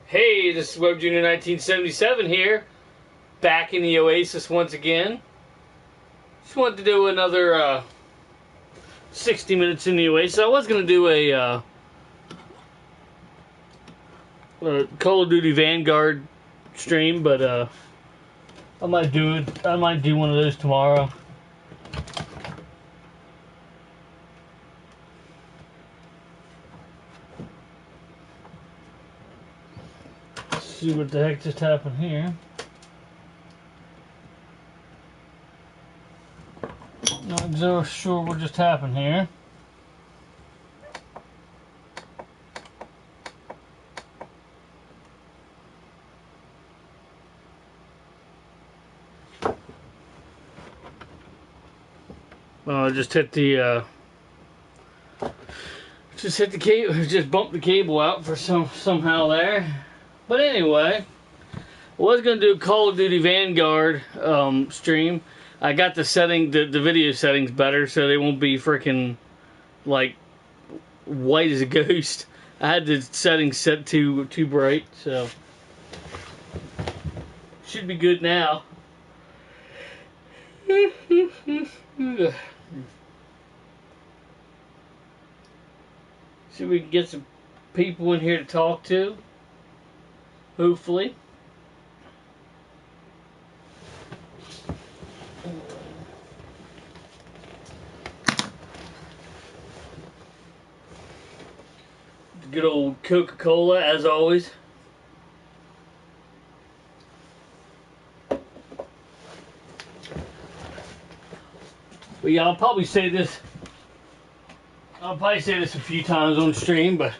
Hey, this is Web Junior 1977 here, back in the Oasis once again. Just wanted to do another 60 minutes in the Oasis. I was going to do a Call of Duty Vanguard stream, but I might do it. I might do one of those tomorrow. Let's see what the heck just happened here. Not exactly sure what just happened here. Well, I just hit the cable, just bumped the cable out for somehow there. But anyway, I was gonna do a Call of Duty Vanguard stream. I got the video settings better, so they won't be freaking like white as a ghost. I had the settings set too bright, so should be good now. See if we can get some people in here to talk to. Hopefully. Good old Coca-Cola, as always. But yeah, I'll probably say this a few times on stream, but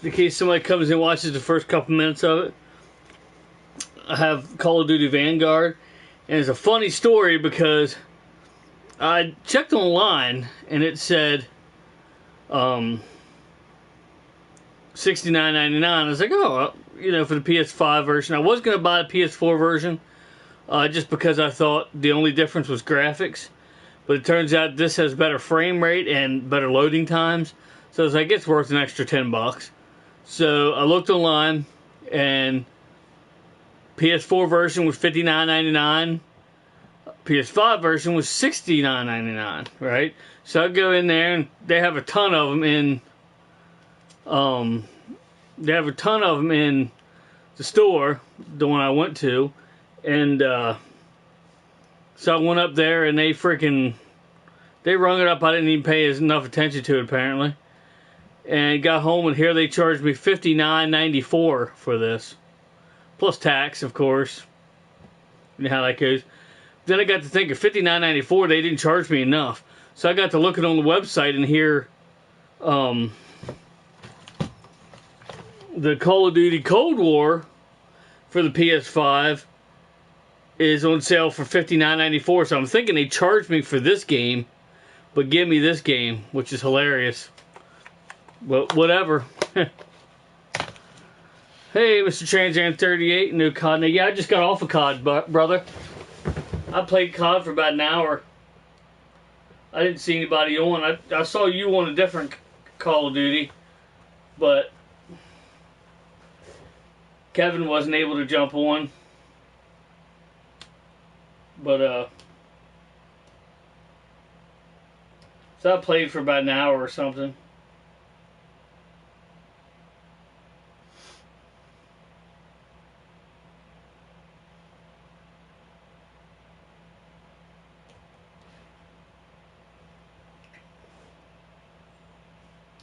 in case somebody comes and watches the first couple minutes of it, I have Call of Duty Vanguard, and it's a funny story because I checked online and it said $69.99. I was like, oh, for the PS5 version. I was gonna buy the PS4 version just because I thought the only difference was graphics. But it turns out this has better frame rate and better loading times. So I was like, it's worth an extra $10. So I looked online, and PS4 version was $59.99. PS5 version was $69.99, right? So I go in there, and they have a ton of them in. They have a ton of them in the store, the one I went to, and so I went up there and they rung it up. I didn't even pay enough attention to it apparently. And got home and here they charged me $59.94 for this. Plus tax, of course. You know how that goes. Then I got to think of $59.94, they didn't charge me enough. So I got to looking on the website and here the Call of Duty Cold War for the PS5 is on sale for $59.94, so I'm thinking they charged me for this game, but give me this game, which is hilarious. But whatever. Hey, Mr. Transan38, new COD. Now, yeah, I just got off of COD, brother. I played COD for about an hour. I didn't see anybody on. I saw you on a different Call of Duty, but Kevin wasn't able to jump on. But, so I played for about an hour or something.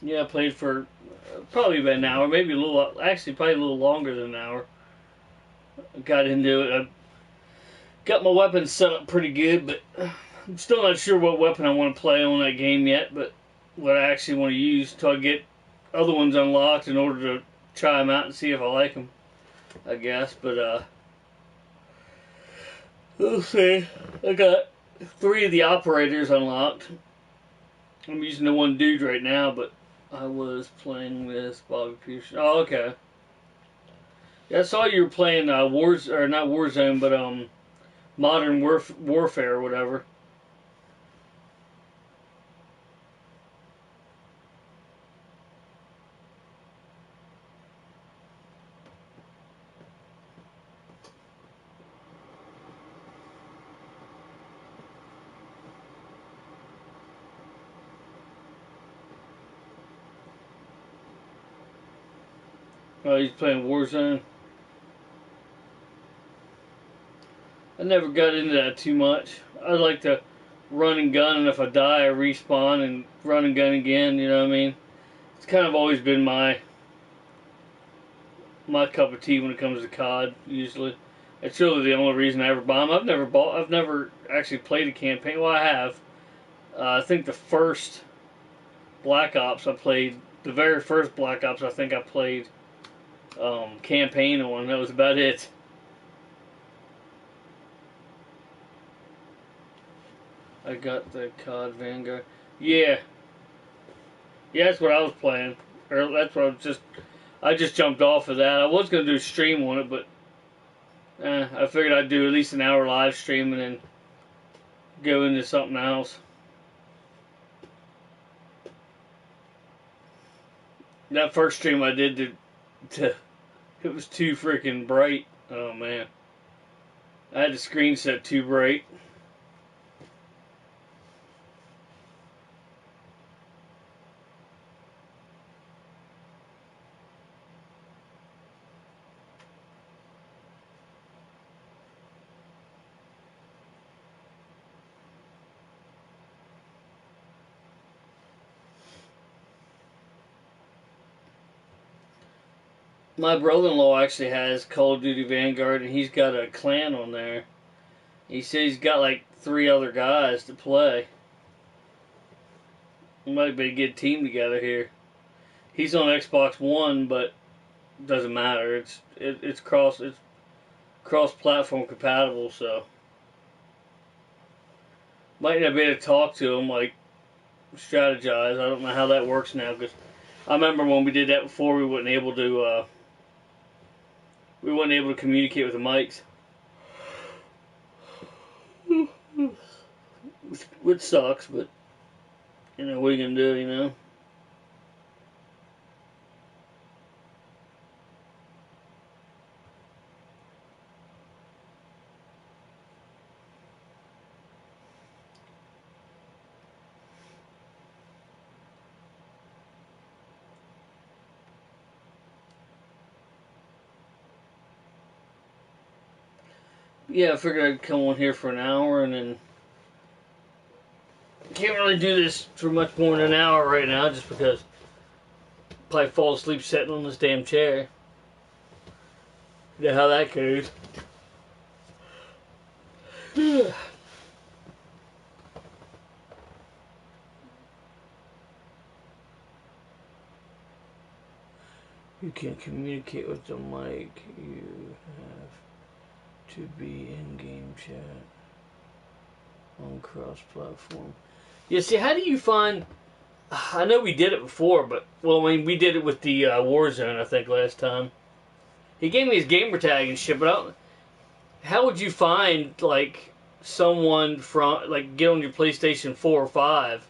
Yeah, I played for probably about an hour, maybe probably a little longer than an hour. I got into it. I got my weapons set up pretty good, but I'm still not sure what weapon I want to play on that game yet, but what I actually want to use till I get other ones unlocked in order to try them out and see if I like them, I guess. But, we'll see. I got 3 of the operators unlocked. I'm using the one dude right now, but I was playing with Bobby Pearson. Oh, okay. Yeah, I saw you were playing not Warzone, but Modern Warfare or whatever. Oh, he's playing Warzone. I never got into that too much. I like to run and gun, and if I die, I respawn and run and gun again. You know what I mean? It's kind of always been my cup of tea when it comes to COD. Usually, it's really the only reason I ever buy them. I've never actually played a campaign. Well, I have. I think the first Black Ops I played, the very first Black Ops, I think I played campaign on. That was about it. I got the COD Vanguard. Yeah, yeah, that's what I was playing. Or that's what I just jumped off of that. I was gonna do a stream on it, but I figured I'd do at least an hour live stream and then go into something else. That first stream I did, it was too freaking bright. Oh man, I had the screen set too bright. My brother-in-law actually has Call of Duty Vanguard, and he's got a clan on there. He says he's got like 3 other guys to play. We might be a good team together here. He's on Xbox One, but it doesn't matter. It's cross-platform compatible, so might not be able to talk to him, like strategize. I don't know how that works now, because I remember when we did that before, we weren't able to communicate with the mics, which sucks. But you know, what are you gonna do? You know. Yeah, I figured I'd come on here for an hour, and then can't really do this for much more than an hour right now, just because I'll probably fall asleep sitting on this damn chair. You know how that goes. You can't communicate with the mic. You have to be in game chat on cross-platform. Yeah, see, how do you find... I know we did it before, but... Well, I mean, we did it with the Warzone, I think, last time. He gave me his gamer tag and shit, but I don't... How would you find, like, someone from... Like, get on your PlayStation 4 or 5?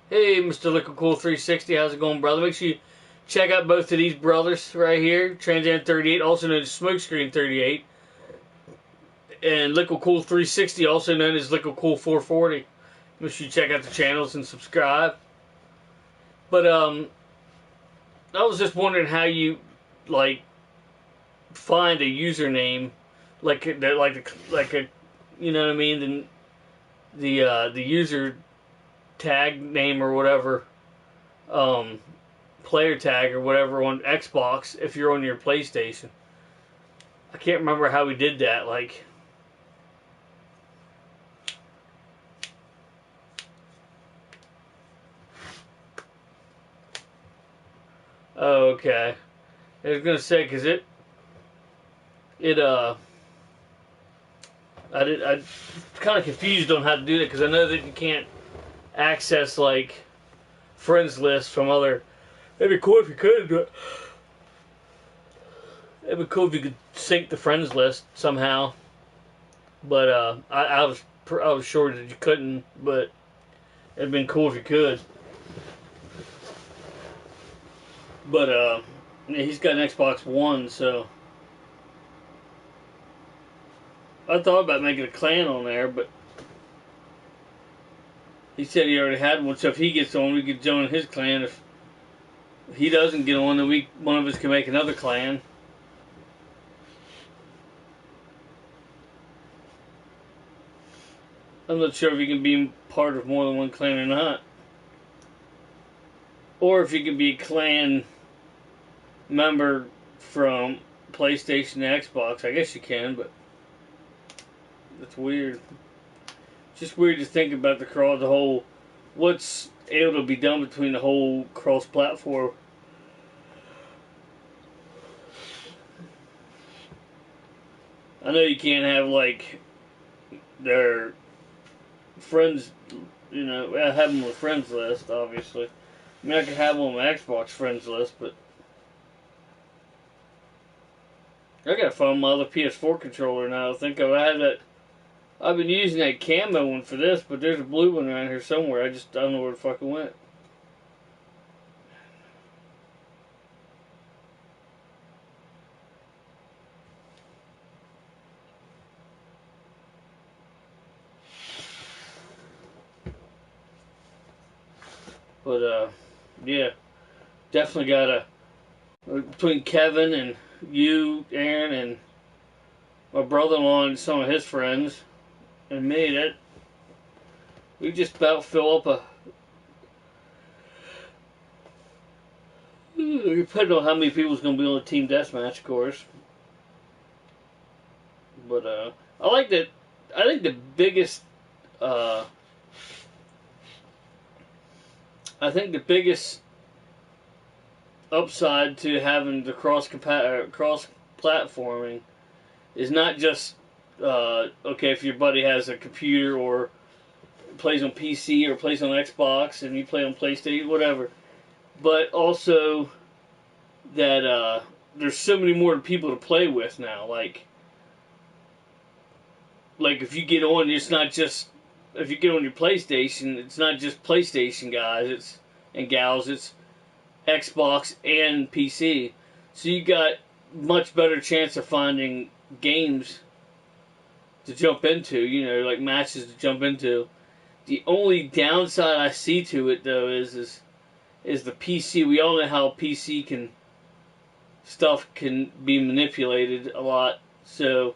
Hey, Mr. Liquid Cool 360, how's it going, brother? Make sure you check out both of these brothers right here. Trans 38, also known as Smokescreen 38. And Liquid Cool 360, also known as Liquid Cool 440. Make sure you check out the channels and subscribe. But, I was just wondering how you, like, find a username, like a, you know what I mean, the user tag name or whatever, player tag or whatever on Xbox if you're on your PlayStation. I can't remember how we did that, like... Oh, okay. I was gonna say, cause I'm kind of confused on how to do that, because I know that you can't access, like, friends lists from other... It'd be cool if you could, but... It'd be cool if you could sync the friends list somehow. But, I was sure that you couldn't, but... It'd been cool if you could. But, yeah, he's got an Xbox One, so... I thought about making a clan on there, but... He said he already had one, so if he gets on, we could join his clan if he doesn't get on, then one of us can make another clan. I'm not sure if you can be part of more than one clan or not. Or if you can be a clan member from PlayStation to Xbox. I guess you can, but that's weird. Just weird to think about the whole, what's able to be done between the whole cross-platform. I know you can't have, like, their friends, I have them on the friends list, obviously. I mean, I could have them on my Xbox friends list, but I gotta find my other PS4 controller now to think of. I've been using that camo one for this, but there's a blue one around here somewhere. I don't know where the fuck it went. But, yeah. Definitely gotta, between Kevin and you, Aaron, and my brother-in-law and some of his friends, and me, we just about fill up depending on how many people's gonna be on the team deathmatch, of course. But, I like that. I think the biggest, upside to having the cross platforming is not just okay, if your buddy has a computer or plays on PC or plays on Xbox and you play on PlayStation, whatever, but also that there's so many more people to play with now. Like if you get on, it's not just, if you get on your PlayStation, it's not just PlayStation guys and gals, it's Xbox and PC. So you got much better chance of finding games to jump into, like matches to jump into. The only downside I see to it, though, is the PC. We all know how PC stuff can be manipulated a lot. So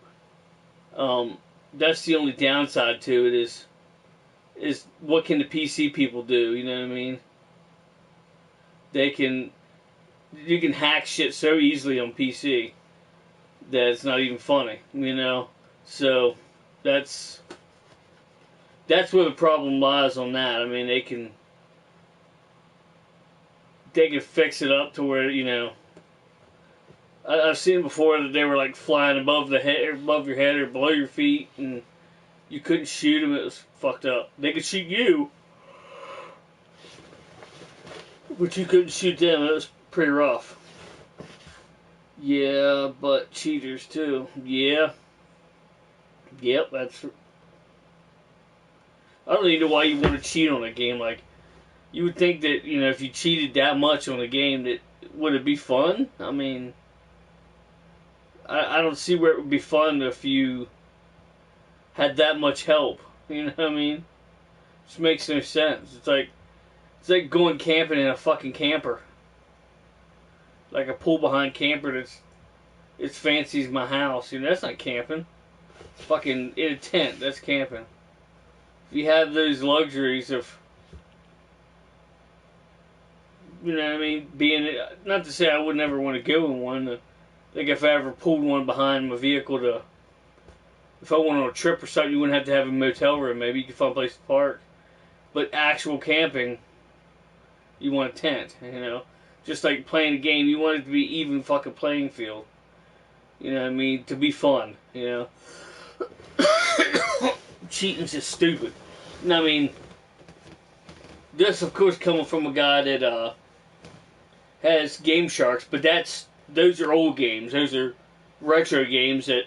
that's the only downside to it, is what can the PC people do, you know what I mean? You can hack shit so easily on PC that it's not even funny, So that's where the problem lies on that. I mean, they can fix it up to where, I've seen before that they were like flying above your head or below your feet, and you couldn't shoot them. It was fucked up. They could shoot you, but you couldn't shoot them. It was pretty rough. Yeah, but cheaters too. Yeah. Yep, that's. I don't even know why you want to cheat on a game. Like, you would think that, if you cheated that much on a game, that would it be fun? I mean, I don't see where it would be fun if you had that much help. You know what I mean? It just makes no sense. It's like going camping in a fucking camper. Like a pull behind camper it's fancy as my house. That's not camping. It's fucking in a tent. That's camping. If you have those luxuries of, being, not to say I would never want to go in one. Like if I ever pulled one behind my vehicle if I went on a trip or something, you wouldn't have to have a motel room. Maybe you could find a place to park. But actual camping, you want a tent, Just like playing a game, you want it to be even fucking playing field. You know what I mean? To be fun, Cheating's just stupid. And I mean, this of course coming from a guy that has Game Sharks, but those are old games. Those are retro games that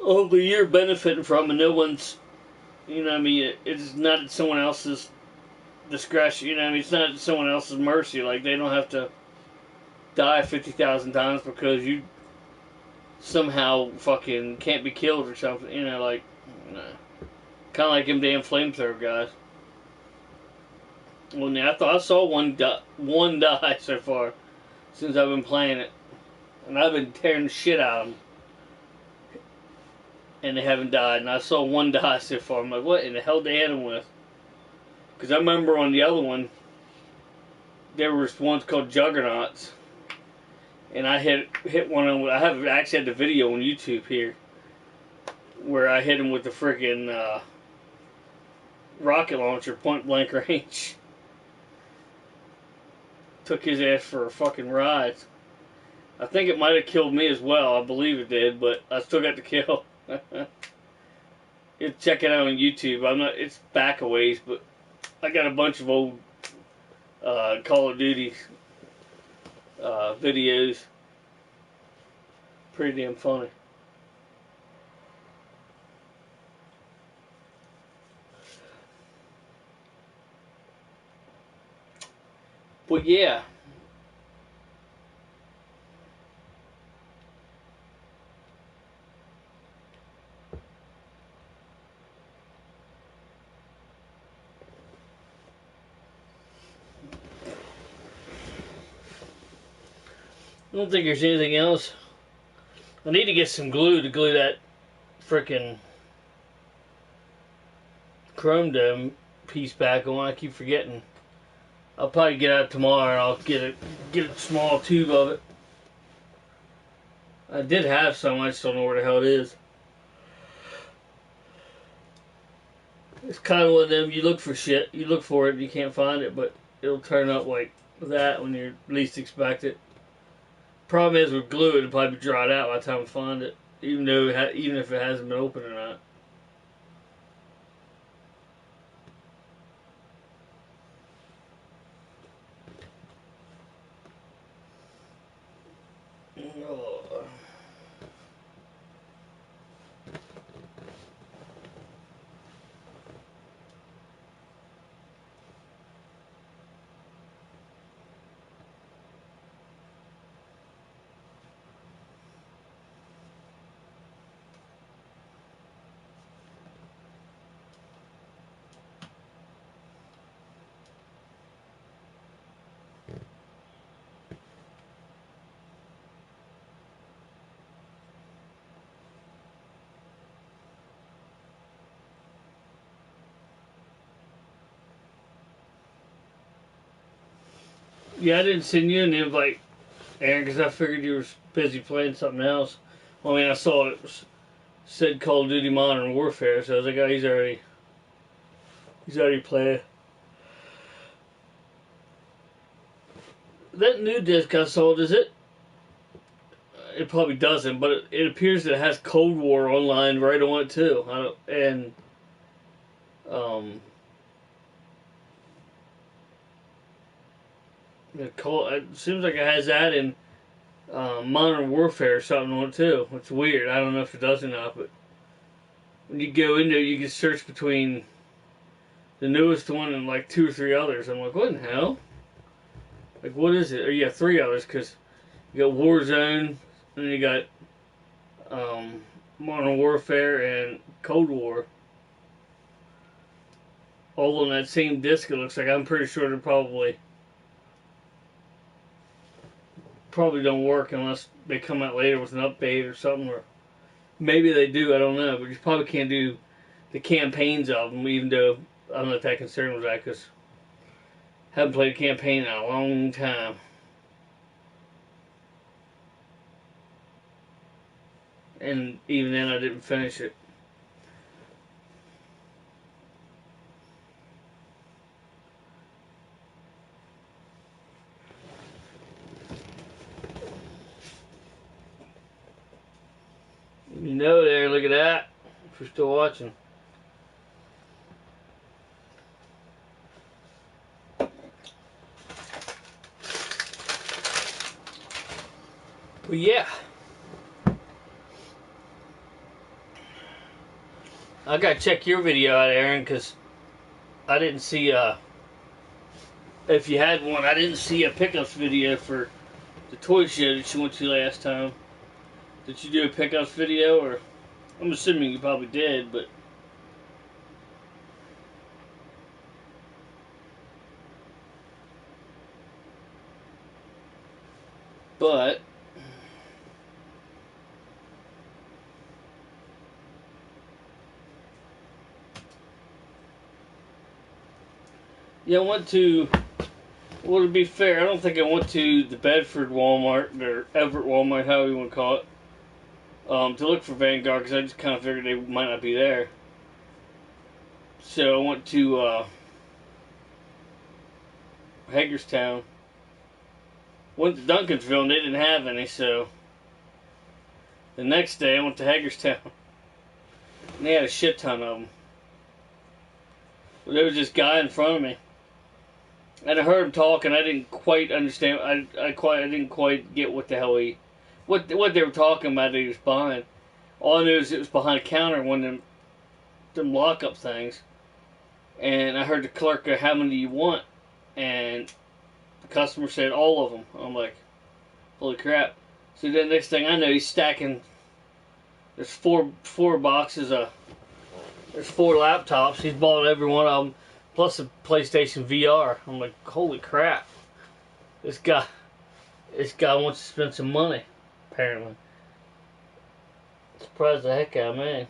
only you're benefiting from, and no one's, it's not at someone else's discretion. It's not at someone else's mercy. Like, they don't have to die 50,000 times because you somehow fucking can't be killed or something. Kind of like them damn flamethrower guys. Well, now I thought I saw one die so far since I've been playing it, and I've been tearing the shit out of them, and they haven't died. And I saw one die so far. I'm like, what in the hell they hit him with? Because I remember on the other one, there was ones called Juggernauts, and I hit one of them. I have actually had the video on YouTube here, where I hit him with the freaking rocket launcher, point blank range. Took his ass for a fucking ride. I think it might have killed me as well. I believe it did, but I still got the kill. You check it out on YouTube. It's back a ways, but I got a bunch of old Call of Duty videos. Pretty damn funny. But yeah. I don't think there's anything else. I need to get some glue to glue that frickin' chrome dome piece back on. I keep forgetting. I'll probably get out tomorrow and I'll get a small tube of it. I did have some, I just don't know where the hell it is. It's kind of one of them, you look for shit, you look for it and you can't find it, but it'll turn up like that when you least expect it. Problem is with glue, it'll probably be dried out by the time I find it, even if it hasn't been opened or not. Oh. Yeah, I didn't send you an invite, Aaron, because I figured you were busy playing something else. Well, I mean, I saw it said Call of Duty Modern Warfare, so I was like, oh, he's already playing. That new disc I saw, does it? It probably doesn't, but it appears that it has Cold War online right on it too. It seems like it has that in Modern Warfare or something on it too. It's weird. I don't know if it does or not, but when you go in there, you can search between the newest one and like 2 or 3 others. I'm like, what in hell? Like, what is it? Or yeah, 3 others, because you got Warzone, and you got Modern Warfare and Cold War. All on that same disc, it looks like. I'm pretty sure they're probably don't work unless they come out later with an update or something, or maybe they do, I don't know, but you probably can't do the campaigns of them, even though I'm not that concerned with that, because I haven't played a campaign in a long time. And even then I didn't finish it. You know there, look at that. If you're still watching. But yeah. I gotta check your video out, Aaron, because I didn't see if you had one, I didn't see a pickups video for the toy show that you went to last time. Did you do a pickups video, or I'm assuming you probably did, but But yeah, I went to. Well, to be fair, I don't think I went to the Bedford Walmart or Everett Walmart, however you want to call it, to look for Vanguard because I just kind of figured they might not be there. So I went to Hagerstown. Went to Duncansville and they didn't have any, so the next day I went to Hagerstown and they had a shit ton of them. But there was this guy in front of me, and I heard him talk, and I didn't quite understand. I didn't quite get what the hell what they were talking about that he was buying. All I knew is it was behind a counter, one of them lockup things, and I heard the clerk go, "How many do you want?" And the customer said, "All of them." I'm like, "Holy crap!" So then next thing I know, he's stacking. There's four boxes of. There's 4 laptops. He's bought every one of them, plus a PlayStation VR. I'm like, holy crap! This guy wants to spend some money. Apparently, surprised the heck out of me.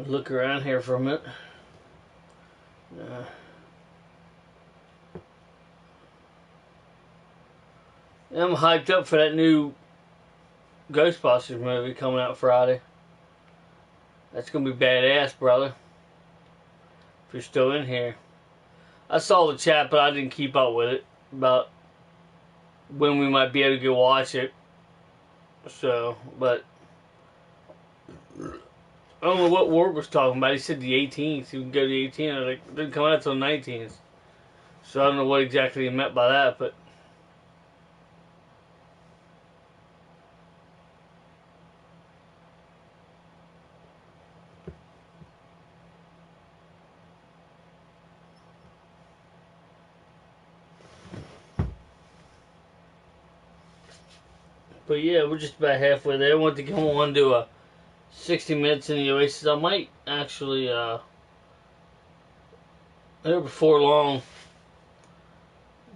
Look around here for a minute. I'm hyped up for that new Ghostbusters movie coming out Friday. That's gonna be badass, brother. If you're still in here. I saw the chat, but I didn't keep up with it about when we might be able to go watch it. So, but I don't know what Ward was talking about. He said the 18th. You can go to the 18th. I was like, it didn't come out until the 19th. So I don't know what exactly he meant by that, but. But yeah, we're just about halfway there. I want to come on to a 60 minutes in the Oasis. I might actually, there before long,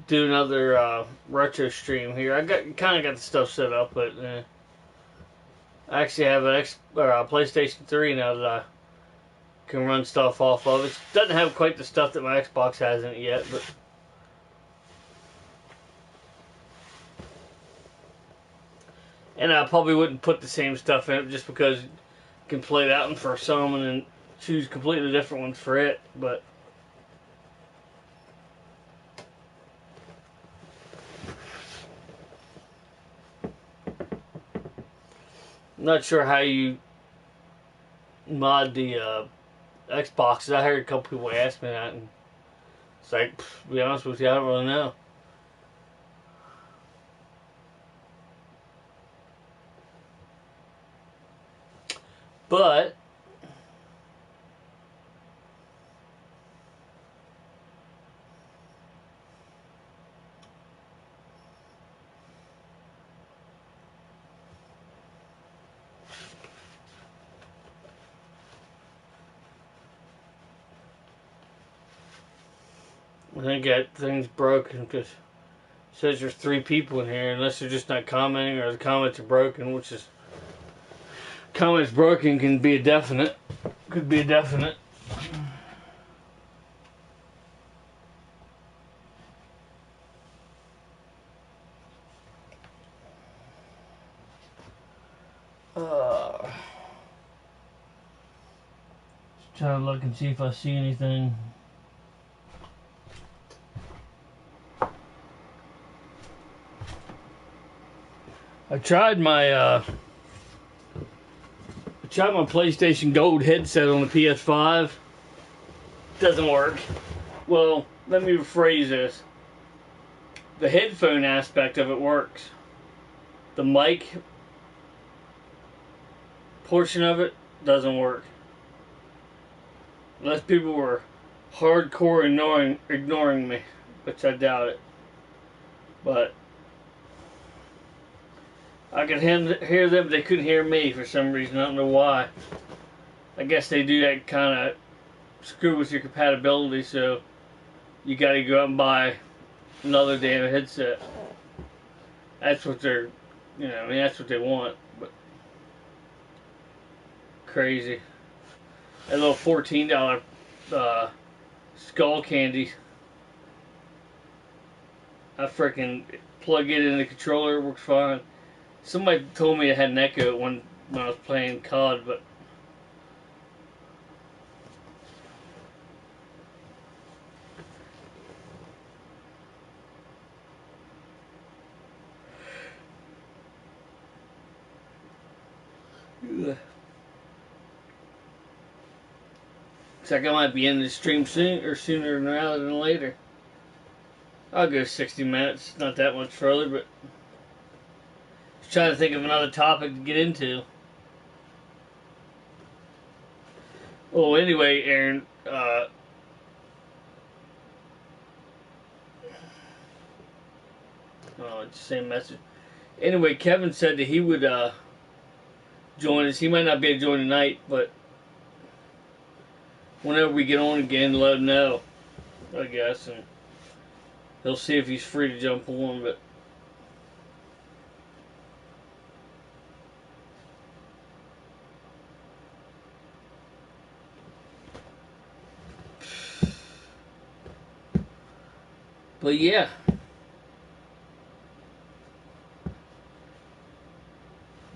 do another retro stream here. I kind of got the stuff set up, but I actually have a PlayStation 3 now that I can run stuff off of. It doesn't have quite the stuff that my Xbox has in it yet, but. And I probably wouldn't put the same stuff in it just because you can play that one for some and then choose completely different ones for it. But I'm not sure how you mod the Xboxes. I heard a couple people ask me that, and it's like, to be honest with you, I don't really know. But I think that thing's broken because it says there's 3 people in here, unless they're just not commenting or the comments are broken, which is comments broken can be a definite. Could be a definite. Just trying to look and see if I see anything. I tried my PlayStation Gold headset on the PS5. Doesn't work. Well, let me rephrase this. The headphone aspect of it works. The mic portion of it doesn't work. Unless people were hardcore ignoring me, which I doubt it. But I could hear them, but they couldn't hear me for some reason. I don't know why. I guess they do that kind of screw with your compatibility, so you got to go out and buy another damn headset. That's what they're, I mean, that's what they want. But crazy. That little $14 skull candy. I freaking plug it in the controller, works fine. Somebody told me it had an echo when I was playing COD, but looks like I might be in the stream sooner rather than later. I'll go 60 minutes, not that much further, but just trying to think of another topic to get into. Oh, anyway, Aaron, oh, it's the same message. Anyway, Kevin said that he would join us. He might not be able to join tonight, but whenever we get on again, let him know, I guess, and he'll see if he's free to jump on, but yeah.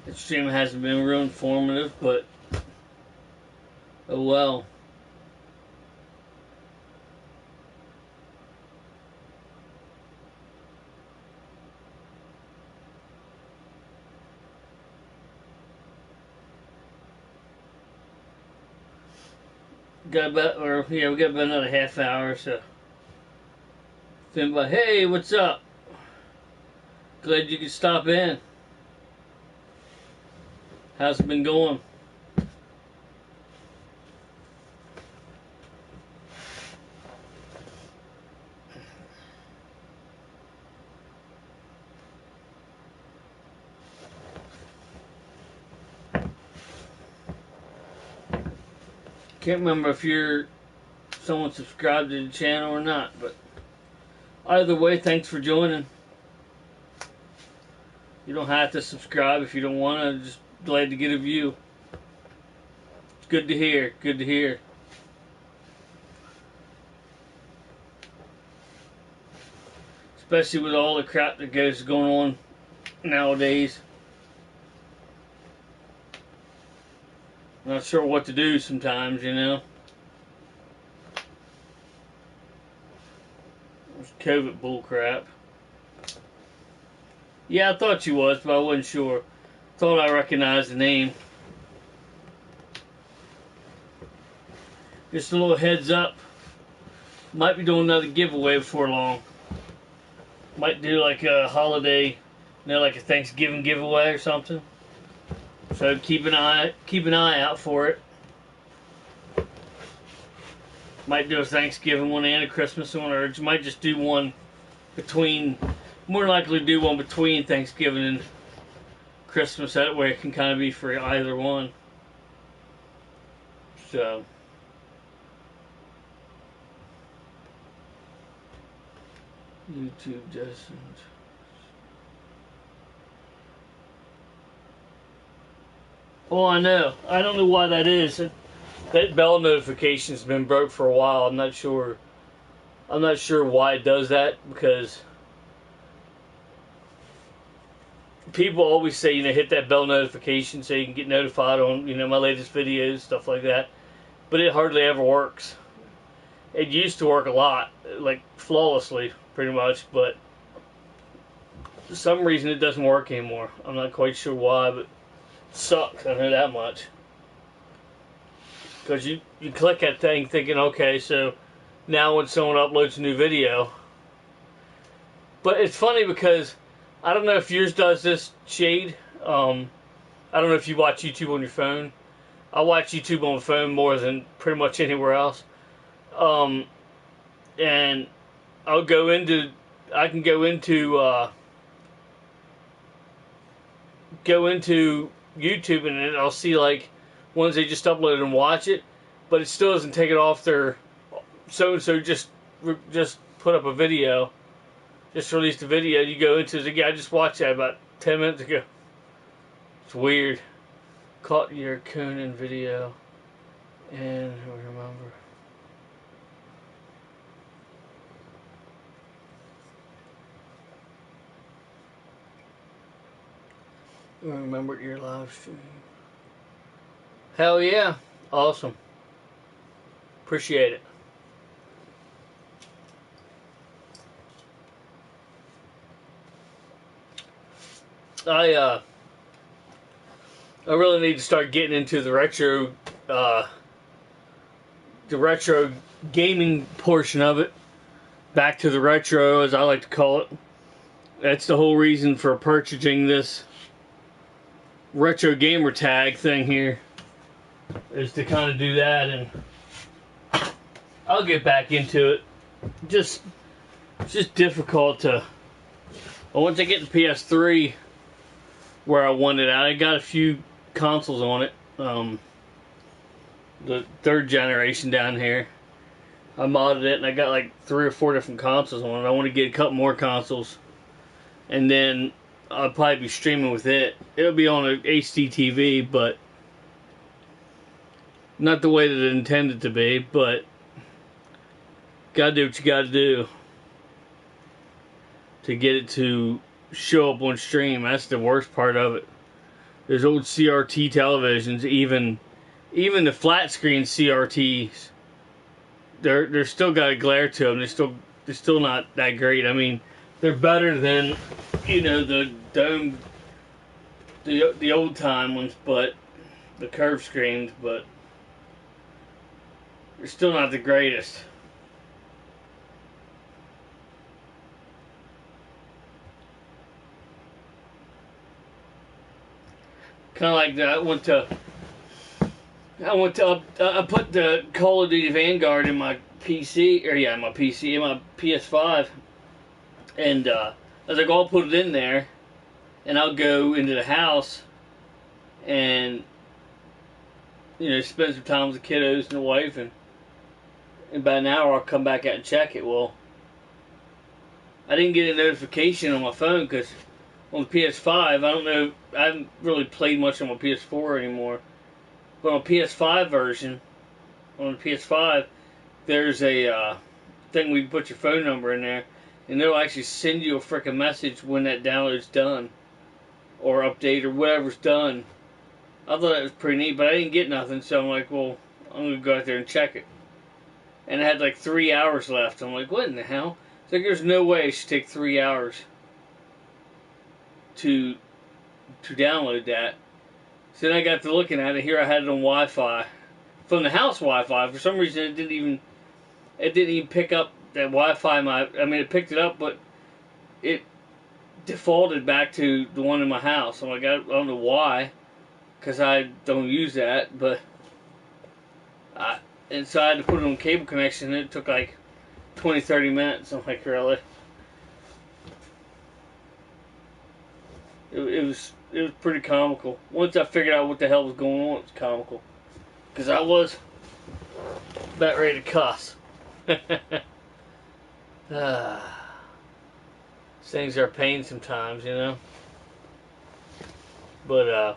The stream hasn't been real informative, but oh well. We got about another half hour, so think about, hey, what's up? Glad you could stop in. How's it been going? Can't remember if you're someone subscribed to the channel or not, but either way, thanks for joining. You don't have to subscribe if you don't want to. Just glad to get a view. It's good to hear. Good to hear. Especially with all the crap that goes going on nowadays. Not sure what to do sometimes, This COVID bullcrap. Yeah, I thought you was, but I wasn't sure. Thought I recognized the name. Just a little heads up. Might be doing another giveaway before long. Might do like a holiday, like a Thanksgiving giveaway or something. So keep an eye out for it. Might do a Thanksgiving one and a Christmas one, or might just do one between. More likely do one between Thanksgiving and Christmas. That way it can kind of be for either one. So. YouTube doesn't. Oh, I know. I don't know why that is. That bell notification's been broke for a while. I'm not sure why it does that, because people always say, hit that bell notification so you can get notified on, my latest videos, stuff like that. But it hardly ever works. It used to work a lot, like flawlessly, pretty much, but for some reason it doesn't work anymore. I'm not quite sure why, but it sucks, I know that much. Because you click that thing thinking, okay, so now when someone uploads a new video. But it's funny because I don't know if yours does this, Shade. I don't know if you watch YouTube on your phone. I watch YouTube on the phone more than pretty much anywhere else. And I can go into go into YouTube and I'll see like ones they just uploaded and watch it, but it still doesn't take it off their so and so just put up a video, just released a video. You go into it, I just watched that about 10 minutes ago. It's weird. Caught your Conan video and remember. Remember your live stream. Hell yeah. Awesome. Appreciate it. I really need to start getting into the retro gaming portion of it. Back to the retro, as I like to call it. That's the whole reason for purchasing this retro gamer tag thing here, is to kind of do that, and I'll get back into it. It's just difficult to. Once I get the PS3 where I want it, I got a few consoles on it. The 3rd generation down here. I modded it and I got like 3 or 4 different consoles on it. I want to get a couple more consoles, and then I'll probably be streaming with it. It'll be on an HD TV, but not the way that it intended to be, but gotta do what you gotta do to get it to show up on stream. That's the worst part of it. There's old CRT televisions, even the flat screen CRTs, they're still got a glare to them. They're still not that great. I mean, they're better than, the dome, the old time ones, but the curved screens, but they're still not the greatest. Kind of like that. I put the Call of Duty Vanguard in my PC, in my PS5, and I was like, I'll put it in there, and I'll go into the house, and spend some time with the kiddos and the wife, and in about an hour I'll come back out and check it. Well, I didn't get a notification on my phone because on the PS5, I haven't really played much on my PS4 anymore. But on PS5 version, on the PS5, there's a thing where you put your phone number in there, and they'll actually send you a frickin' message when that download's done, or update, or whatever's done. I thought that was pretty neat, but I didn't get nothing, so I'm like, well, I'm going to go out there and check it. And it had like 3 hours left. I'm like, what in the hell? It's like, there's no way it should take 3 hours to download that. So then I got to looking at it. Here I had it on Wi-Fi, from the house Wi-Fi. For some reason, it didn't even pick up that Wi-Fi. It picked it up, but it defaulted back to the one in my house. I'm like, I don't know why, because I don't use that. But and so I had to put it on cable connection. And it took like 20-30 minutes. I'm like, really? It was pretty comical. Once I figured out what the hell was going on, it was comical. Because I was about ready to cuss. Things are a pain sometimes, But,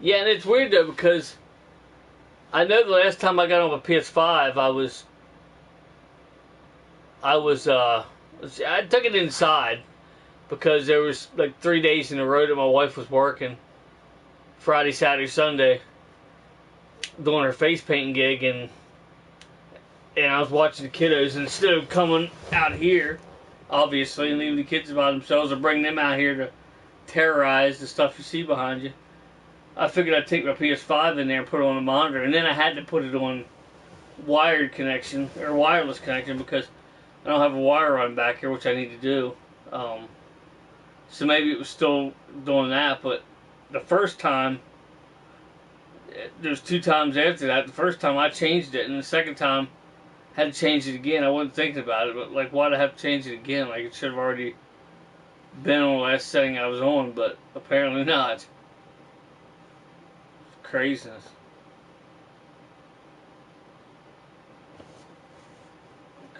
yeah, and it's weird though, because I know the last time I got on my PS5, I took it inside because there was like 3 days in a row that my wife was working, Friday, Saturday, Sunday, doing her face painting gig, and I was watching the kiddos, and instead of coming out here, obviously, and leaving the kids by themselves, or bring them out here to terrorize the stuff you see behind you, I figured I'd take my PS5 in there and put it on the monitor, and then I had to put it on wired connection, or wireless connection, because I don't have a wire run back here, which I need to do. So maybe it was still doing that, but the first time, there's 2 times after that. The first time I changed it, and the second time I had to change it again. I wasn't thinking about it, but like, why'd I have to change it again? Like, it should have already been on the last setting I was on, but apparently not. Craziness.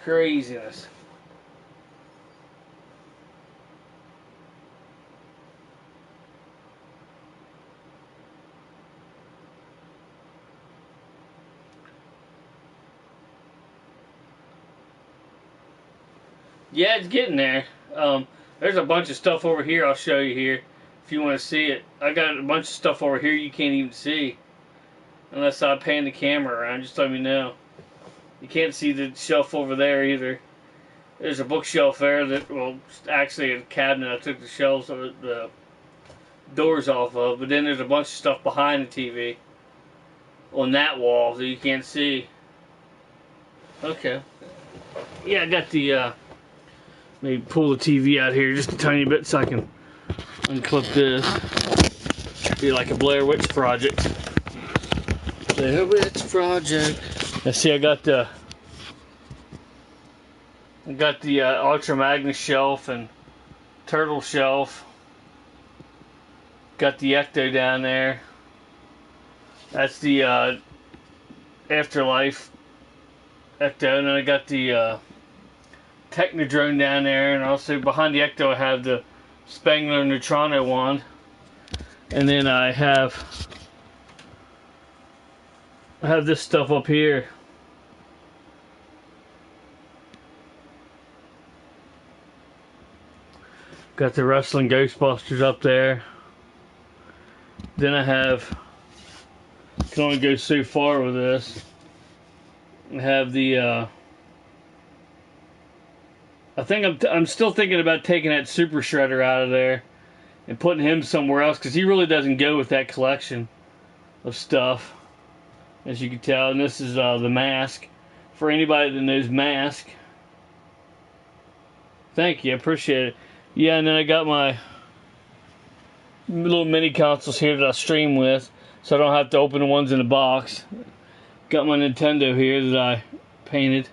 Craziness. Yeah, it's getting there. There's a bunch of stuff over here I'll show you here if you want to see it. I got a bunch of stuff over here you can't even see unless I pan the camera around. Just let me know. You can't see the shelf over there either. There's a bookshelf there that, well, actually a cabinet I took the shelves of the doors off of, but then there's a bunch of stuff behind the TV on that wall that you can't see. Okay. Yeah, I got the, maybe pull the TV out here just a tiny bit so I can unclip this. Be like a Blair Witch Project. Blair Witch Project. Let's see, I got the Ultra Magnus shelf and Turtle shelf. Got the Ecto down there. That's the Afterlife Ecto, and then I got the Technodrone down there, and also behind the Ecto I have the Spangler Neutrino wand, and then I have this stuff up here. Got the Wrestling Ghostbusters up there. Then I have, can only go so far with this. I have the I think I'm still thinking about taking that Super Shredder out of there and putting him somewhere else, because he really doesn't go with that collection of stuff, as you can tell. And this is the Mask. For anybody that knows Mask, thank you, I appreciate it. Yeah, and then I got my little mini consoles here that I stream with, so I don't have to open the ones in the box. Got my Nintendo here that I painted.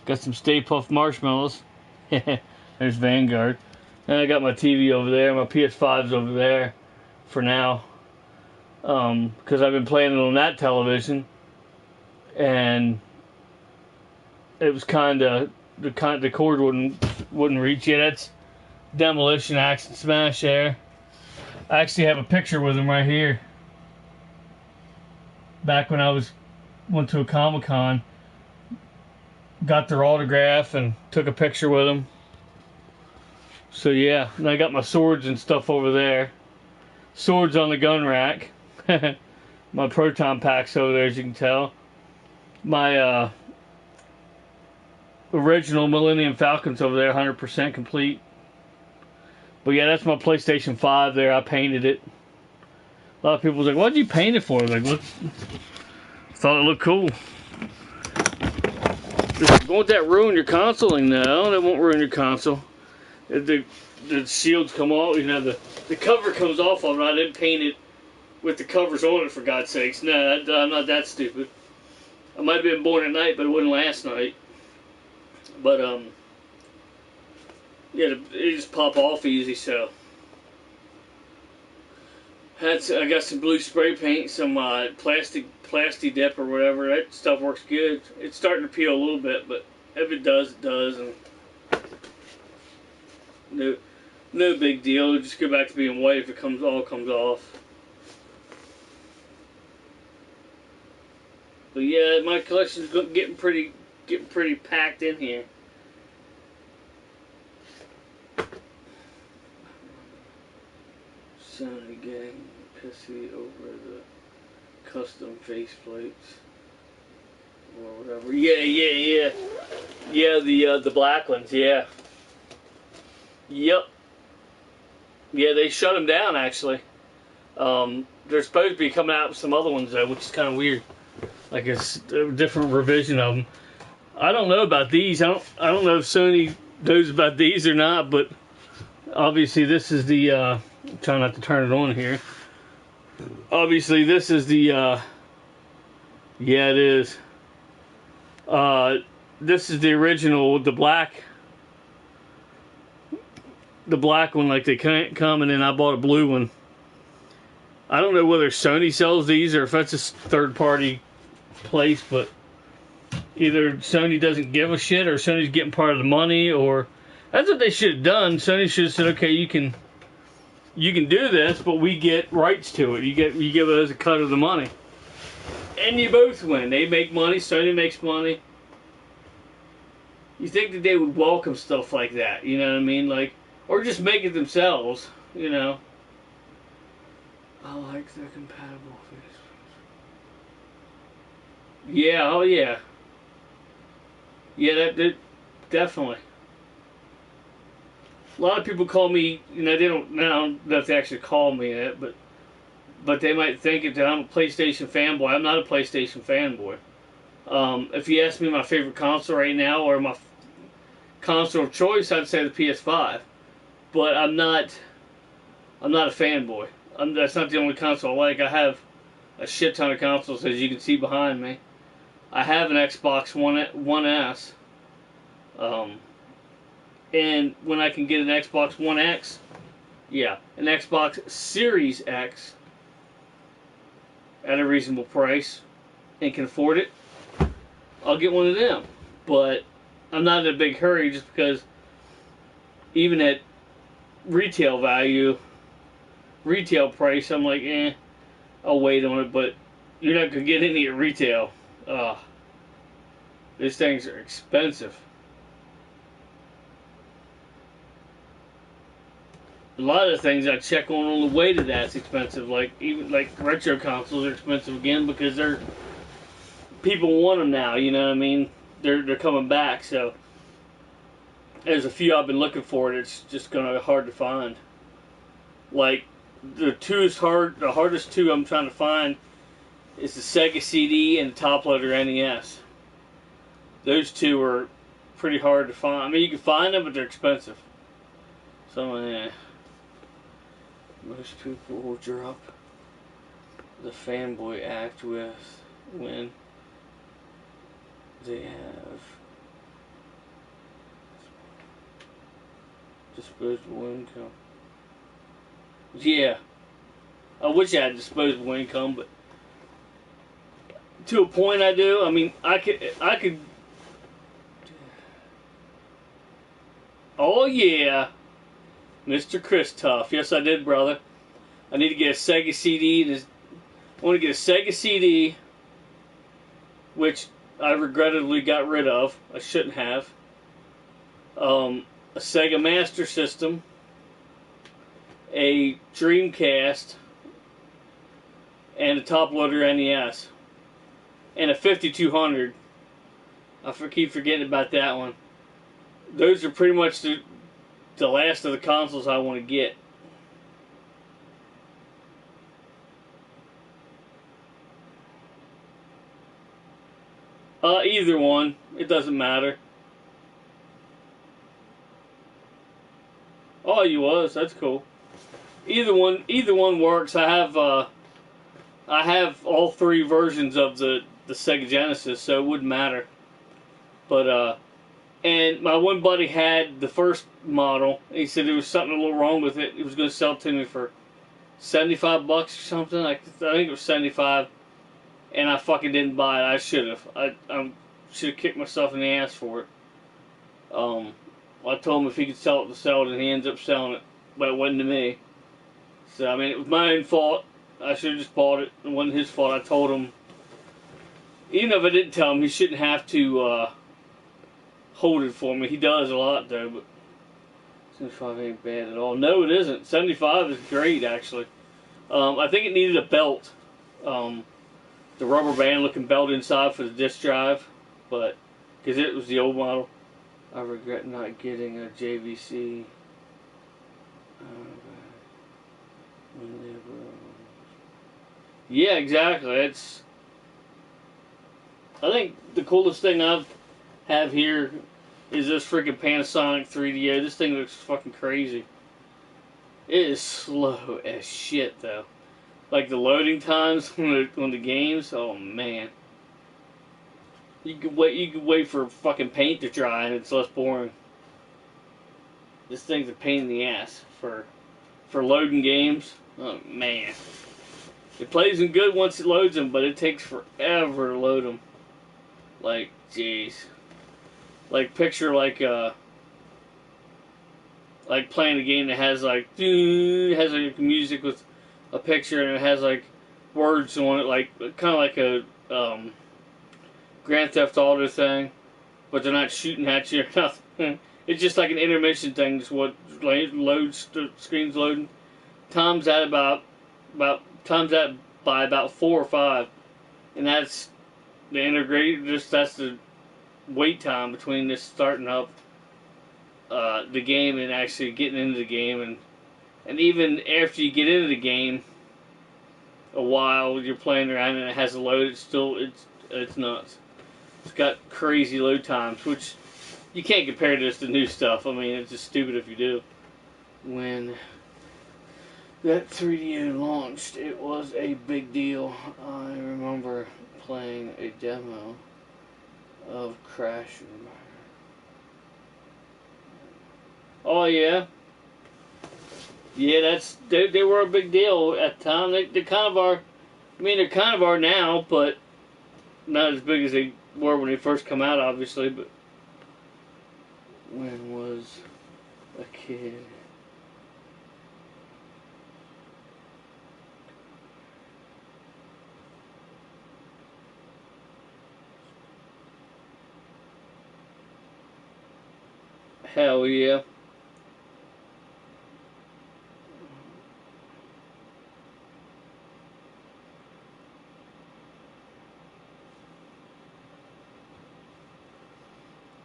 Got some Stay Puft Marshmallows. There's Vanguard. And I got my TV over there. My PS5's over there for now. Because I've been playing it on that television. And it was the cord wouldn't reach yet. That's Demolition Axe and Smash there. I actually have a picture with him right here. Back when I went to a Comic-Con, got their autograph and took a picture with them. So yeah, and I got my swords and stuff over there. Swords on the gun rack. My proton packs over there, as you can tell. My original Millennium Falcon's over there, 100% complete. But yeah, that's my PlayStation 5 there. I painted it. A lot of people was like, "What'd you paint it for?" I was like, "Look, thought it looked cool." Won't that ruin your console? No, that won't ruin your console. The shields come off, you know, the cover comes off of it. I didn't paint it with the covers on it, for God's sakes. No, I'm not that stupid. I might have been born at night, but it wasn't last night. But, yeah, it just pop off easy, so. I got some blue spray paint, some plastic dip or whatever. That stuff works good. It's starting to peel a little bit, but if it does, it does. And no big deal. It'll just go back to being white if it all comes off. But yeah, my collection's getting pretty packed in here. Sony gang pissy over the custom faceplates or whatever. Yeah, the black ones. Yeah. Yep. Yeah, they shut them down actually. They're supposed to be coming out with some other ones though, which is kind of weird. Like a different revision of them. I don't know about these. I don't know if Sony knows about these or not, but obviously this is the. Try not to turn it on here. Obviously, this is the. Yeah, it is. This is the original, the black. the black one like they can't come, and then I bought a blue one. I don't know whether Sony sells these or if that's a third party place, but either Sony doesn't give a shit or Sony's getting part of the money, or that's what they should have done. Sony should have said, okay, you can do this, but we get rights to it. You give us a cut of the money. And you both win. They make money, Sony makes money. You think that they would welcome stuff like that, you know what I mean? Like, or just make it themselves, you know. I like the compatible face. Yeah, oh yeah. Yeah, that definitely. A lot of people call me, you know, they don't now that they actually call me that, but they might think that I'm a PlayStation fanboy. I'm not a PlayStation fanboy. If you ask me my favorite console right now or my console of choice, I'd say the PS5. But I'm not a fanboy. That's not the only console I like. I have a shit ton of consoles, as you can see behind me. I have an Xbox One S. And when I can get an Xbox One X, yeah, an Xbox Series X at a reasonable price and can afford it, I'll get one of them. But I'm not in a big hurry, just because even at retail value, retail price, I'm like, I'll wait on it, but you're not going to get any at retail. These things are expensive. A lot of the things I check on the way to that's expensive. Like even like retro consoles are expensive again because people want them now. You know what I mean? They're coming back. So there's a few I've been looking for. It's just gonna be hard to find. Like the hardest two I'm trying to find is the Sega CD and the top loader NES. Those two are pretty hard to find. I mean, you can find them, but they're expensive. So most people will drop the fanboy act with when they have disposable income. Yeah, I wish I had disposable income, but to a point I do. I mean, I could. Oh yeah. Mr. Chris Tuff. Yes, I did, brother. I need to get a Sega CD. I want to get a Sega CD, which I regrettably got rid of. I shouldn't have. A Sega Master System, a Dreamcast, and a top loader NES, and a 5200. I keep forgetting about that one. Those are pretty much the last of the consoles I want to get. Either one. It doesn't matter. Oh, you was. That's cool. Either one works. I have all three versions of the Sega Genesis, so it wouldn't matter. But and my one buddy had the first model. He said there was something a little wrong with it. He was going to sell it to me for $75 or something. I think it was 75, and I fucking didn't buy it. I should have. I should have kicked myself in the ass for it. I told him if he could sell it, and he ends up selling it, but it wasn't to me. So I mean, it was my own fault. I should have just bought it. It wasn't his fault. I told him, even if I didn't tell him, he shouldn't have to hold it for me. He does a lot though, but 75 ain't bad at all. No, it isn't. 75 is great, actually. I think it needed a belt. The rubber band looking belt inside for the disc drive, but because it was the old model. I regret not getting a JVC. Yeah, exactly. I think the coolest thing I have here is this freaking Panasonic 3DO. This thing looks fucking crazy. It is slow as shit, though. Like the loading times on the games. Oh man. You could wait for fucking paint to dry and it's less boring. This thing's a pain in the ass for loading games. Oh man, it plays them good once it loads them, but it takes forever to load them. Like, jeez. Like, picture like playing a game that has like music with a picture and it has like words on it, like kind of like a Grand Theft Auto thing, but they're not shooting at you or nothing. It's just like an intermission thing. Just what loads, the screen's loading. Times that by about 4 or 5, and that's the integrate. That's the wait time between this starting up the game and actually getting into the game, and even after you get into the game, a while you're playing around and it has a load. It's nuts. It's got crazy load times, which you can't compare this to new stuff. I mean, it's just stupid if you do. When that 3DO launched, it was a big deal. I remember playing a demo of Crash. Oh yeah, yeah. They were a big deal at the time. They kind of are. I mean, they kind of are now, but not as big as they were when they first come out, obviously. But when was a kid? Hell yeah.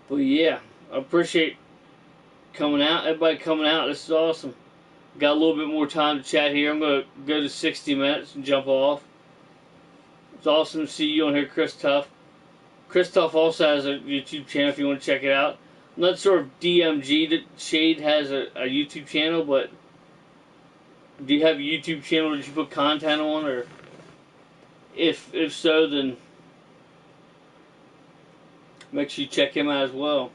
But yeah, I appreciate everybody coming out. This is awesome. Got a little bit more time to chat here. I'm going to go to 60 minutes and jump off. It's awesome to see you on here, Chris Tuff. Chris Tuff also has a YouTube channel if you want to check it out. I'm not sure if DMG that Shade has a YouTube channel, but do you have a YouTube channel that you put content on, or if so, then make sure you check him out as well.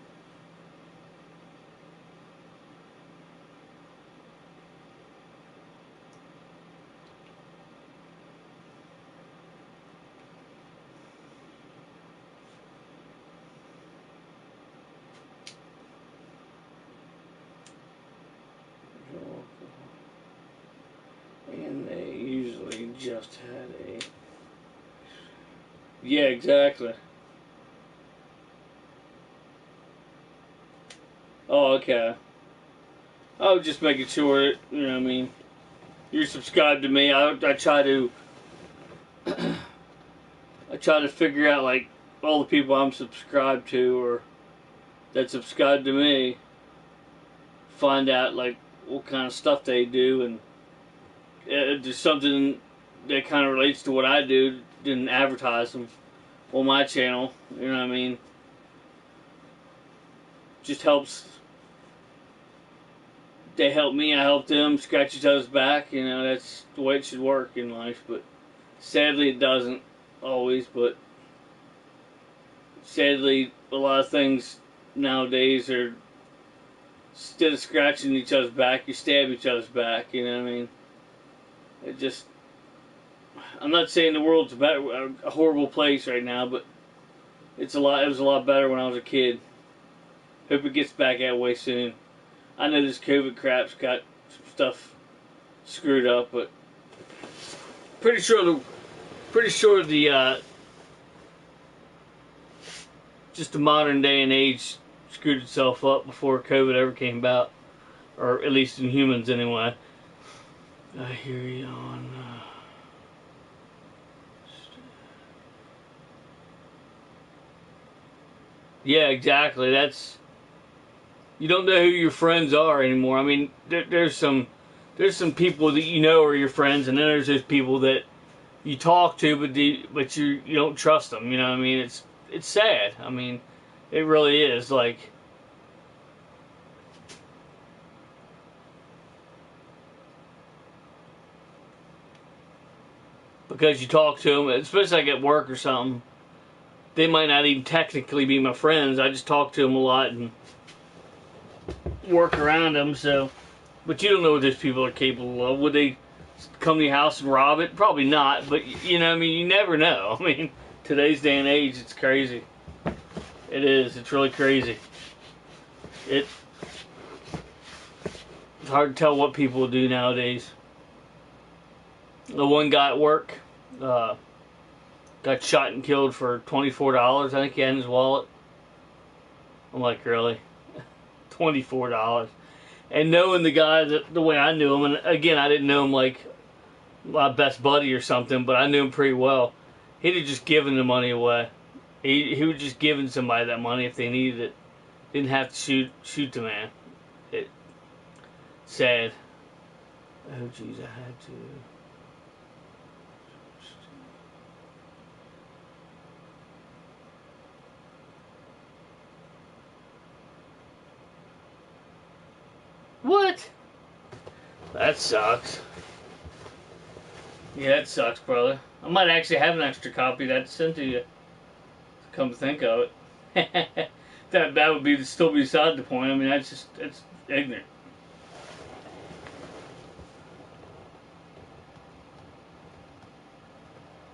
And they usually just had a... Yeah, exactly. Oh, okay. I was just making sure that, you know what I mean, you're subscribed to me. I try to... I try to figure out, like, all the people I'm subscribed to or that subscribe to me. Find out, like, what kind of stuff they do, and if there's something that kind of relates to what I do, then advertise them on my channel. You know what I mean? Just helps. They help me, I help them, scratch each other's back. You know, that's the way it should work in life. But sadly, it doesn't always. But sadly, a lot of things nowadays are, instead of scratching each other's back, you stab each other's back. You know what I mean? It just... I'm not saying the world's a horrible place right now, but it was a lot better when I was a kid. Hope it gets back that way soon. I know this COVID crap's got stuff screwed up, but pretty sure the just the modern day and age screwed itself up before COVID ever came about, or at least in humans anyway. I hear you on. Yeah, exactly. That's, you don't know who your friends are anymore. I mean, there's some people that you know are your friends, and then there's those people that you talk to, but you don't trust them. You know what I mean? It's sad. I mean, it really is. Like, because you talk to them, especially like at work or something. They might not even technically be my friends. I just talk to them a lot, and work around them. So, but you don't know what those people are capable of. Would they come to your house and rob it? Probably not. But you know, I mean, you never know. I mean, today's day and age, it's crazy. It is. It's really crazy. It's hard to tell what people will do nowadays. The one guy at work got shot and killed for $24. I think he had in his wallet. I'm like, really? $24. And knowing the guy the way I knew him, and again, I didn't know him like my best buddy or something, but I knew him pretty well. He'd have just given the money away. He was just giving somebody that money if they needed it. Didn't have to shoot the man. Sad. Oh jeez, I had to. What? That sucks. Yeah, that sucks, brother. I might actually have an extra copy that sent to you. Come to think of it. that would be still beside the point. I mean, that's ignorant.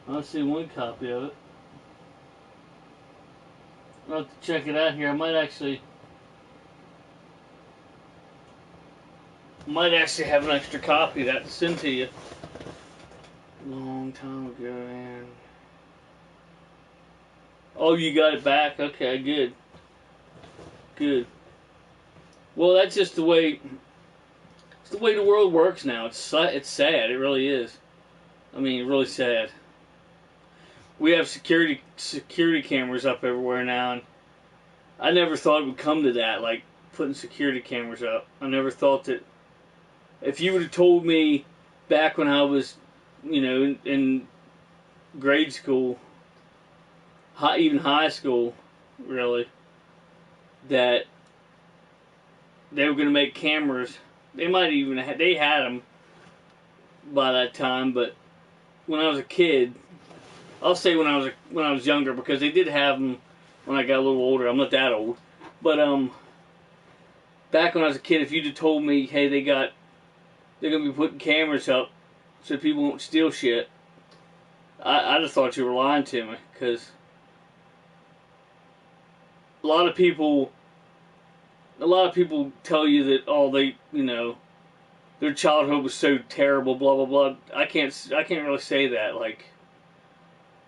I'll see one copy of it. I'll have to check it out here. I might actually have an extra copy of that to send to you. Long time ago, man. Oh, you got it back? Okay, good. Good. Well, that's just the way. It's the way the world works now. It's sad. It really is. I mean, really sad. We have security cameras up everywhere now, and I never thought it would come to that. Like putting security cameras up. I never thought that. If you would have told me back when I was, you know, in grade school, even high school, really, that they were going to make cameras. They might even they had them by that time, but when I was a kid, I'll say when I was younger, because they did have them when I got a little older. I'm not that old, but back when I was a kid, if you'd have told me, hey, they're going to be putting cameras up so people won't steal shit, I'd have thought you were lying to me, because a lot of people tell you that, oh, they, you know, their childhood was so terrible, blah blah blah. I can't really say that. Like,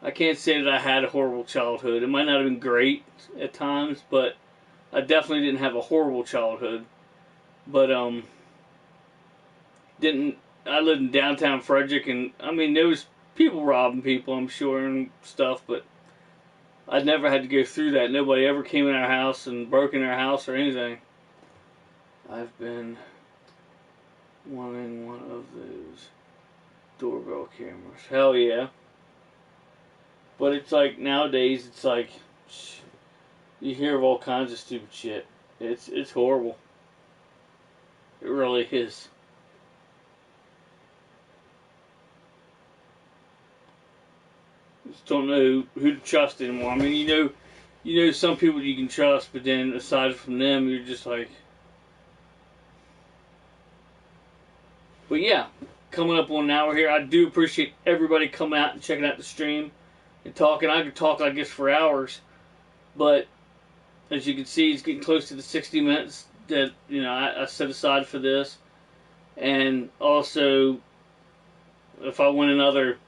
I can't say that I had a horrible childhood. It might not have been great at times, but I definitely didn't have a horrible childhood. But I lived in downtown Frederick, and I mean, there was people robbing people, I'm sure, and stuff, but I never had to go through that. Nobody ever came in our house and broke in our house or anything. I've been wanting one of those doorbell cameras. Hell yeah. But it's like, nowadays, it's like, you hear of all kinds of stupid shit. It's horrible. It really is. Just don't know who to trust anymore. I mean, you know some people you can trust, but then aside from them, you're just like. But yeah, coming up on an hour here. I do appreciate everybody coming out and checking out the stream and talking. I could talk, I guess, for hours, but as you can see, it's getting close to the 60 minutes that, you know, I set aside for this. And also, if I went another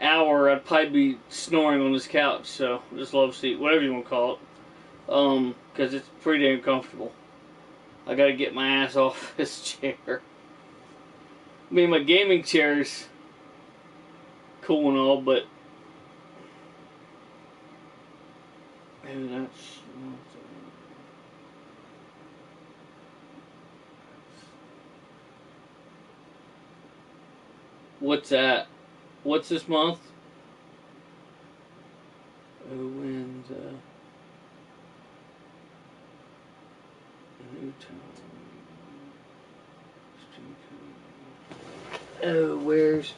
hour, I'd probably be snoring on this couch. So, this love seat, whatever you want to call it, because it's pretty damn comfortable. I gotta get my ass off this chair. I mean, my gaming chair is cool and all, but maybe that's. What's that? What's this month? Oh, and new time. Oh, where's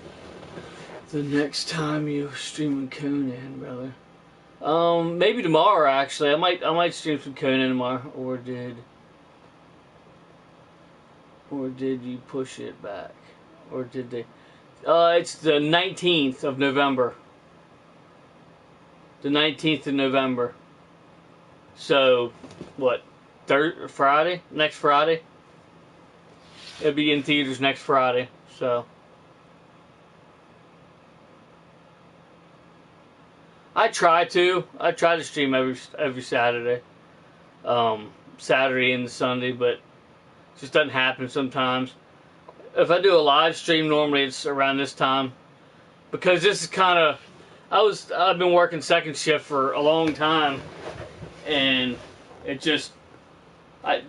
the next time you streaming Conan, brother? Maybe tomorrow. Actually, I might stream some Conan tomorrow. Or did Or did you push it back? Or did they? It's the 19th of November. The 19th of November. So, what? Friday? Next Friday? It'll be in theaters next Friday. So, I try to stream every Saturday. Saturday and Sunday, but it just doesn't happen sometimes. If I do a live stream, normally it's around this time, because this is kind of, I've been working second shift for a long time, and it just,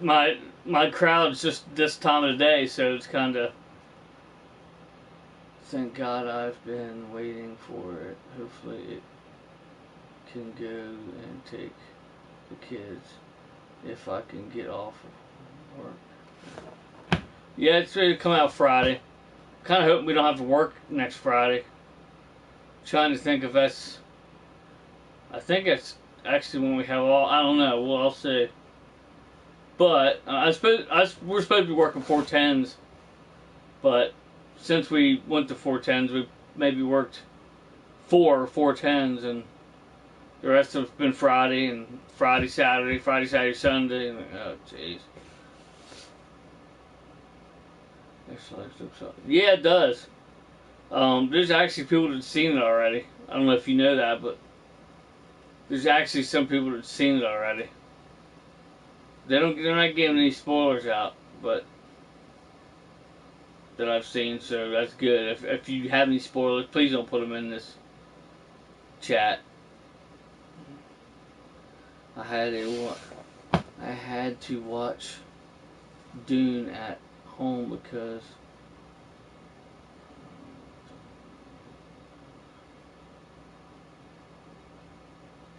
my crowd's just this time of the day, so it's kind of, thank God I've been waiting for it. Hopefully it can go and take the kids if I can get off of work. Yeah, it's ready to come out Friday. Kind of hoping we don't have to work next Friday. Trying to think if that's, I think it's actually when we have all, I don't know, well, I'll see. But we're supposed to be working 410s, but since we went to 410s, we maybe worked 4 410s, and the rest of it's been Friday, and Friday, Saturday, Sunday, and oh jeez. Yeah, it does. There's actually people that's seen it already. I don't know if you know that, but there's actually some people that's seen it already. They're not giving any spoilers out, but that I've seen, so that's good. If you have any spoilers, please don't put them in this chat. I had to watch Dune at home because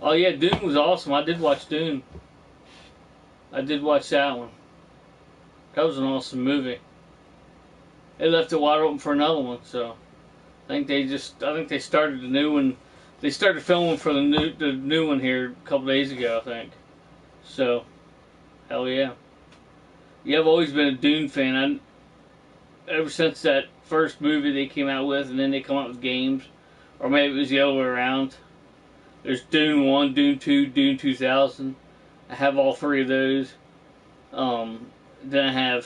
oh yeah, Dune was awesome. I did watch Dune. I did watch that one. That was an awesome movie. They left it wide open for another one, so I think they started the new one. They started filming for the new one here a couple days ago, I think. So, hell yeah. Yeah, I've always been a Dune fan. Ever since that first movie they came out with, and then they come out with games, or maybe it was the other way around. There's Dune 1, Dune 2, Dune 2000. I have all three of those. Then I have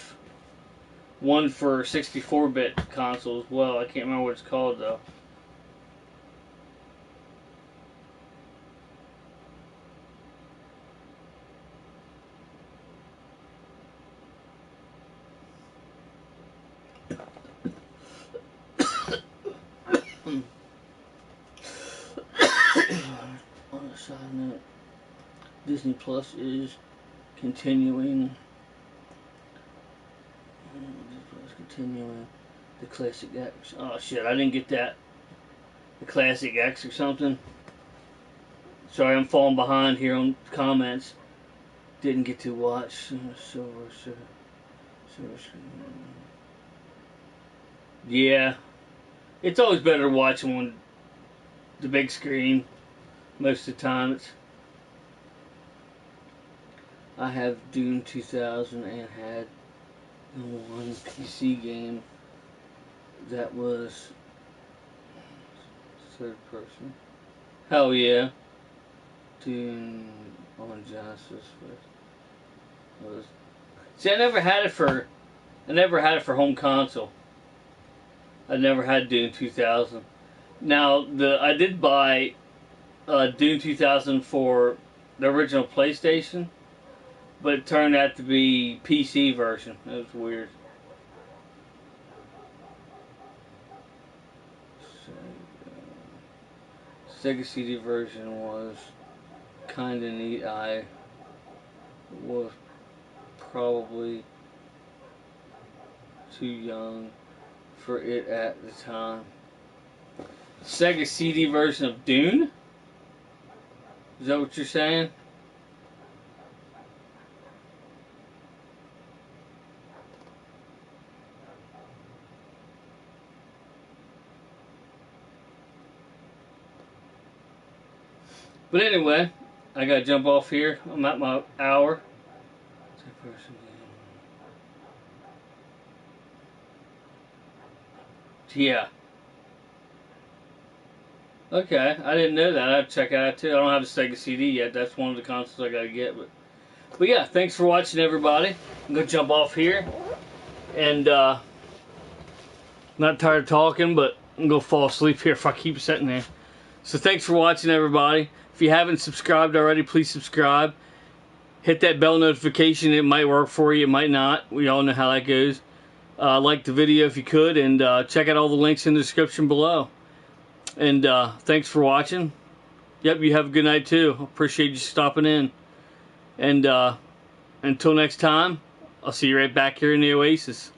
one for 64-bit console as well. I can't remember what it's called though. On a side note, Disney Plus is continuing the Classic X. Oh shit, I didn't get that. The Classic X or something. Sorry, I'm falling behind here on comments. Didn't get to watch Silver Screen. Yeah, it's always better to watch them on the big screen. Most of the time, I have Dune 2000 and had the one PC game that was third person. Hell yeah, Dune on Genesis was. See, I never had it for home console. I never had Dune 2000. Now I did buy Dune 2000 for the original PlayStation, but it turned out to be PC version. It was weird. Sega CD version was kinda neat. I was probably too young for it at the time. Sega CD version of Dune? Is that what you're saying? But anyway, I gotta jump off here. I'm at my hour. Yeah. Okay, I didn't know that. I have to check it out too. I don't have a Sega CD yet. That's one of the consoles I gotta get. But yeah, thanks for watching, everybody. I'm gonna jump off here, and not tired of talking, but I'm gonna fall asleep here if I keep sitting there. So thanks for watching, everybody. If you haven't subscribed already, please subscribe. Hit that bell notification. It might work for you, it might not. We all know how that goes. Like the video if you could, and check out all the links in the description below. And thanks for watching. Yep, you have a good night too. Appreciate you stopping in. And until next time, I'll see you right back here in the Oasis.